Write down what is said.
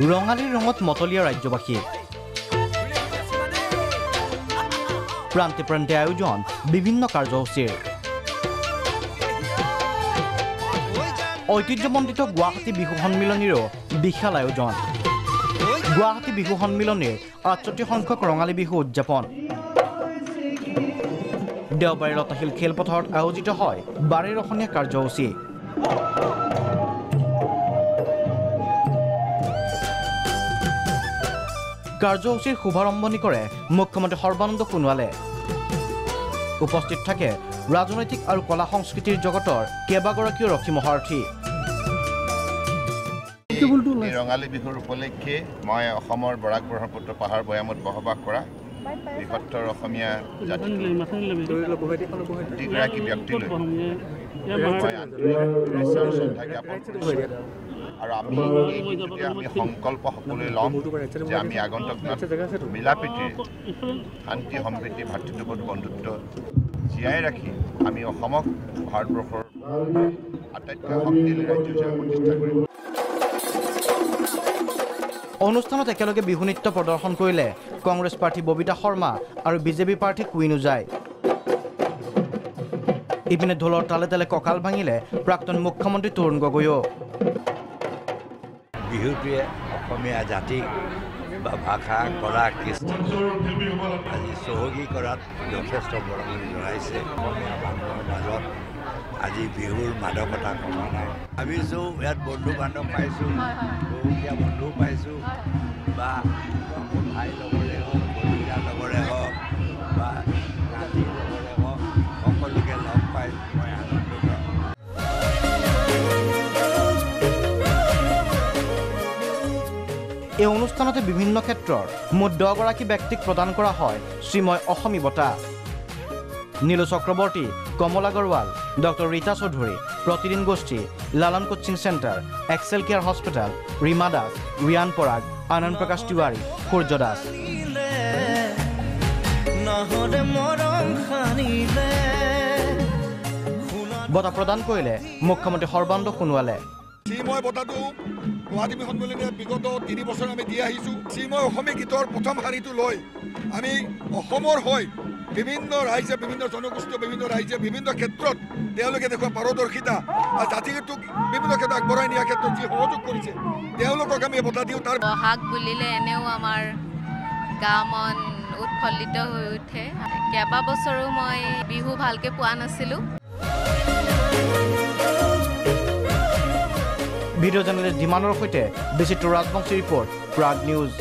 ৰঙালীৰ ৰঙত মতলীয়া ৰাজ্যবাসী প্ৰান্তে প্ৰান্তে আয়োজন বিভিন্ন কাৰ্যসূচীৰ ঐতিহ্যমণ্ডিত গুৱাহাটী বিহু সন্মিলনীৰো বিশাল আয়োজন গুৱাহাটী বিহু সন্মিলনীৰ ৬৮ সংখ্যক ৰঙালী বিহু উদযাপন দেওবাৰে লতাশিল খেলপথাৰত আয়োজিত হয় ১২ৰখনীয়া কাৰ্যসূচী কাৰ্যসূচীৰ শুভাৰম্ভণি কৰে মুখ্যমন্ত্ৰী সৰ্বানন্দ সোণোৱালে উপস্থিত থাকে ৰাজনৈতিক আৰু কলা সংস্কৃতিৰ জগতৰ কেইবাগৰাকীও ৰথী মহাৰথী ৰঙালী বিহুৰ উপলক্ষে মই অসমৰ বৰাক ব্ৰহ্মপুত্ৰ পাহাৰ বৈয়ামত বসবাস কৰা বৃহত্তৰ অসমীয়া জাতিগৰাকী ব্যক্তিলৈ আৰু আমি সংকল্প সকলোৱে ল'ম যে আমি আগন্তুক মিলা প্ৰীতিৰে শান্তি সমৃদ্ধি ভাতৃত্ববোধ বন্ধুত্ব জীয়াই ৰাখি আমি অসমক ভাৰতবৰ্ষৰ আটাইতকৈ শক্তিশালী ৰাজ্য হিচাপে প্ৰতিষ্ঠা কৰিম অনুষ্ঠানত একেলগে বিহু নৃত্য প্ৰদৰ্শন কৰিলে কংগ্ৰেছ প্ৰাৰ্থী ববিতা শৰ্মা আৰু বিজেপি প্ৰাৰ্থী কুইন উজাই ইপিনে ঢোলৰ তালে তালে কঁকাল ভাঙিলে প্ৰাক্তন মুখ্যমন্ত্ৰী তৰুণ গগৈও বিহুটোৱে অসমীয়া জাতি বা ভাষা কলা কৃষ্টি আজি চহকী কৰাত যথেষ্ট বৰঙণি জনাইছে অসমীয়া মানুহৰ মাজত আজি বিহুৰ মাদকতা কমা নাই ভাবিছোঁ ইয়াত বন্ধু বান্ধৱ পাইছোঁ বহুকীয়া বন্ধু পাইছোঁ বা ভাই লগৰে হওক বন্ধুগীয়া লগৰে হওক বা নাতি লগৰে হওক সকলোকে লগ পাই মই আনন্দিত এই অনুষ্ঠানতে বিভিন্ন ক্ষেত্ৰৰ মুঠ ১০ গৰাকী ব্যক্তিক প্ৰদান কৰা হয় শ্ৰীময় অসমী বঁটা নীলু চক্ৰৱৰ্তী কমল আগৰৱাল ডক্টৰ ৰীতা চৌধুৰী প্ৰতিদিন গোষ্ঠী Lalan coaching centre Excelcare hospital Rima Das Riyan Parag Anand Prakash Tiwari সূৰ্য দাস বঁটা প্ৰদান কৰিলে মুখ্যমন্ত্ৰী সৰ্বানন্দ সোণোৱালে শ্ৰীময় বঁটাটো গুৱাহাটী বিহু সন্মিলনীয়ে বিগত ৩ বছৰ আমি দি আহিছোঁ শ্ৰীময় অসমীয়া গীতৰ প্ৰথম শাৰীটো লৈ আমি অসমৰ হৈ বিভিন্ন ৰাইজে বিভিন্ন জনগোষ্ঠীয় বিভিন্ন ৰাইজে বিভিন্ন ক্ষেত্ৰত তেওঁলোকে দেখুওৱা পাৰদৰ্শিতা আৰু জাতিটোক বিভিন্ন ক্ষেত্ৰত আগবঢ়াই নিয়াৰ ক্ষেত্ৰত যি সহযোগ কৰিছে তেওঁলোকক আমি বঁটা দিওঁ তাৰ বহাগ বুলিলে এনেও আমাৰ গা মন উৎফুল্লিত হৈ উঠে কেইবা বছৰো মই বিহু ভালকৈ পোৱা নাছিলোঁ ভিডিঅ' জাৰ্নেলিষ্ট ধীমানৰ সৈতে বিচিত্ৰ ৰাজবংশী ৰিপৰ্ট প্ৰাগ নিউজ